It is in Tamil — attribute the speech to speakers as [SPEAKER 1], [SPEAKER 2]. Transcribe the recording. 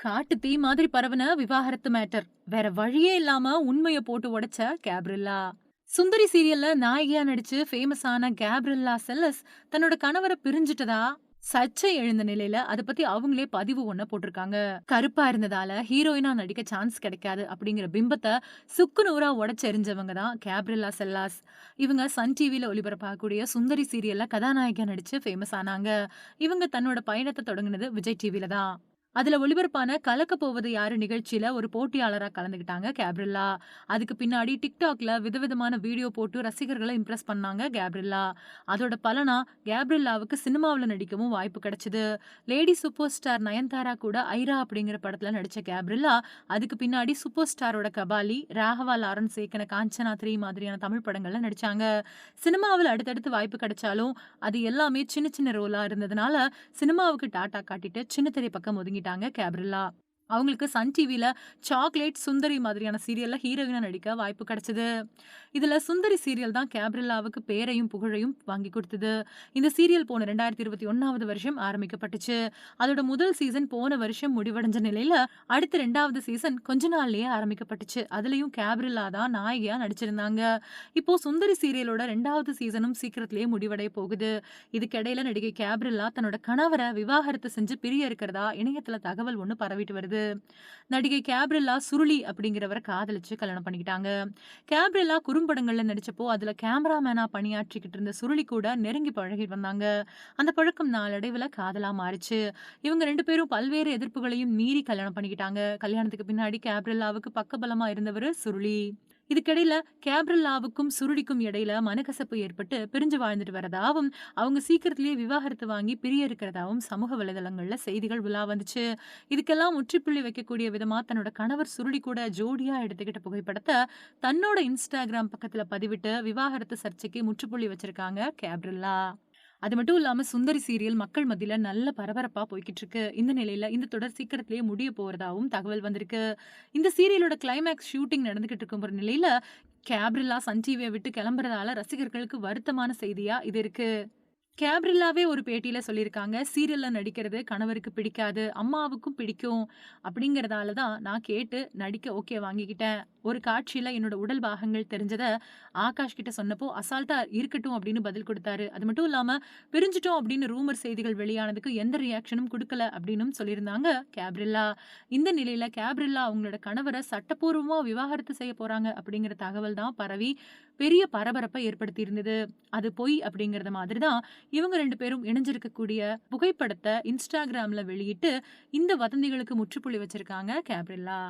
[SPEAKER 1] காட்டு தீ மாதிரி பரவுன விவாகரத்து மேட்டர். வேற வழியே இல்லாம உண்மைய போட்டு உடைச்ச கேப்ரில்லா. சுந்தரி சீரியல்ல நாயகியா நடிச்சு ஃபேமஸ் ஆன கேப்ரில்லா செல்லஸ் தன்னோட கணவரை பிரிஞ்சுட்டதா சர்ச்சை எழுந்த நிலையில அத பத்தி அவங்களே பதிவு ஒண்ண போட்டிருக்காங்க. கருப்பா இருந்ததால ஹீரோயினா நடிக்க சான்ஸ் கிடைக்காது அப்படிங்கிற பிம்பத்த சுக்கு நூறா உடைச்செறிஞ்சவங்க தான் கேப்ரில்லா செல்லாஸ். இவங்க சன் டிவில ஒளிபரப்பாகக்கூடிய சுந்தரி சீரியல்ல கதாநாயகியா நடிச்சு ஃபேமஸ் ஆனாங்க. இவங்க தன்னோட பயணத்தை தொடங்குனது விஜய் டிவில தான். அதுல ஒளிபரப்பான கலக்கப் போவது யாரு நிகழ்ச்சியில ஒரு போட்டியாளரா கலந்துக்கிட்டாங்க கேப்ரில்லா. அதுக்கு பின்னாடி டிக்டாக்ல விதவிதமான வீடியோ போட்டு ரசிகர்களை இம்ப்ரெஸ் பண்ணாங்க கேப்ரில்லா. அதோட பலனா கேப்ரில்லாவுக்கு சினிமாவுல நடிக்கவும் வாய்ப்பு கிடைச்சது. லேடி சூப்பர் ஸ்டார் நயன்தாரா கூட ஐரா அப்படிங்கிற படத்துல நடிச்ச கேப்ரில்லா அதுக்கு பின்னாடி சூப்பர் ஸ்டாரோட கபாலி, ராகவா லாரன்ஸ் இயக்குன காஞ்சனா 3 மாதிரியான தமிழ் படங்கள்ல நடிச்சாங்க. சினிமாவுல அடுத்தடுத்து வாய்ப்பு கிடைச்சாலும் அது எல்லாமே சின்ன சின்ன ரோலா இருந்ததுனால சினிமாவுக்கு டாட்டா காட்டிட்டு சின்ன திரை பக்கம் ஒதுங்கிட்டாங்க கேப்ரில்லா. அவங்களுக்கு சன் டிவில சாக்லேட், சுந்தரி மாதிரியான சீரியல்ல ஹீரோயினா நடிக்க வாய்ப்பு கிடைச்சது. இதுல சுந்தரி சீரியல் தான் கேப்ரில்லாவுக்கு பேரையும் புகழையும் வாங்கி கொடுத்தது. இந்த சீரியல் போன 2021வது வருஷம் ஆரம்பிக்கப்பட்டுச்சு. அதோட முதல் சீசன் போன வருஷம் முடிவடைஞ்ச நிலையில அடுத்த 2வது சீசன் கொஞ்ச நாள்லயே ஆரம்பிக்கப்பட்டுச்சு. அதுலயும் கேப்ரில்லா தான் நாயகியா நடிச்சிருந்தாங்க. இப்போ சுந்தரி சீரியலோட 2வது சீசனும் சீக்கிரத்திலேயே முடிவடைய போகுது. இதுக்கிடையில நடிகை கேப்ரில்லா தன்னோட கணவரை விவாகரத்து செஞ்சு பிரிய இருக்கிறதா இணையத்துல தகவல் ஒண்ணு பரவிட்டு வருது. நடிகை கேப்ரில்லா சுருளி அப்படிங்கிறவரை காதலிச்சு கல்யாணம் பண்ணிக்கிட்டாங்க. கேப்ரில்லா குறும்படங்கள்ல நடிச்சப்போ அதுல கேமராமேனா பணியாற்றிக்கிட்டு இருந்த சுருளி கூட நெருங்கி பழகி வந்தாங்க. அந்த பழக்கம் நாளடைவுல காதலா மாறிச்சு. இவங்க 2 பேரும் பல்வேறு எதிர்ப்புகளையும் மீறி கல்யாணம் பண்ணிக்கிட்டாங்க. கல்யாணத்துக்கு பின்னாடி கேப்ரில்லாவுக்கு பக்கபலமா இருந்தவரு சுருளி. இதுக்கிடையில கேப்ரில்லாவுக்கும் சுருளிக்கும் இடையில மனக்கசப்பு ஏற்பட்டு பிரிஞ்சு வாழ்ந்துட்டு வரதாவும், அவங்க சீக்கிரத்திலேயே விவாகரத்து வாங்கி பிரிய இருக்கிறதாவும் சமூக வலைதளங்கள்ல செய்திகள் உலா வந்துச்சு. இதுக்கெல்லாம் முற்றுப்புள்ளி வைக்கக்கூடிய விதமா தன்னோட கணவர் சுருளி கூட ஜோடியா எடுத்துக்கிட்ட புகைப்படத்த தன்னோட இன்ஸ்டாகிராம் பக்கத்துல பதிவிட்டு விவாகரத்து சர்ச்சைக்கு முற்றுப்புள்ளி வச்சிருக்காங்க கேப்ரில்லா. அது மட்டும் இல்லாம சுந்தரி சீரியல் மக்கள் மத்தியில நல்ல பரபரப்பா போய்க்கிட்டு இருக்கு. இந்த நிலையில இந்த தொடர் சீக்கிரத்திலேயே முடிய போறதாவும் தகவல் வந்திருக்கு. இந்த சீரியலோட கிளைமாக்ஸ் ஷூட்டிங் நடந்துகிட்டு இருக்கும் ஒரு நிலையில கேப்ரில்லா சன் டிவிய விட்டு கிளம்புறதால ரசிகர்களுக்கு வருத்தமான செய்தியா இது இருக்கு. கேப்ரில்லாவே ஒரு பேட்டியில சொல்லியிருக்காங்க. "சீரியல்ல நடிக்கிறது கணவருக்கு பிடிக்காது. அம்மாவுக்கும் பிடிக்கும். அப்படிங்கிறதால தான் நான் கேட்டு நடிக்க ஓகே வாங்கிக்கிட்டேன். ஒரு காட்சியில என்னோட உடல் பாகங்கள் தெரிஞ்சத ஆகாஷ் கிட்ட சொன்னப்போ அசால்ட்டா இருக்கட்டும் அப்படின்னு பதில் குடுத்தாரு. அது மட்டும் இல்லாம பிரிஞ்சுட்டோம் அப்படின்னு ரூமர் செய்திகள் வெளியானதுக்கு எந்த ரியாக்ஷனும் குடுக்கல அப்படின்னும் சொல்லியிருந்தாங்க கேப்ரில்லா. இந்த நிலையில கேப்ரில்லா அவங்களோட கணவர சட்டப்பூர்வமா விவாகரத்து செய்ய போறாங்க அப்படிங்கிற தகவல் தான் பரவி பெரிய பரபரப்பை ஏற்படுத்தி இருந்தது. அது பொய் அப்படிங்கிறத மாதிரி தான் இவங்க 2 பேரும் இணைஞ்சிருக்கக்கூடிய புகைப்படத்த இன்ஸ்டாகிராம்ல வெளியிட்டு, இந்த வதந்திகளுக்கு முற்றுப்புள்ளி வச்சிருக்காங்க கேப்ரில்லா.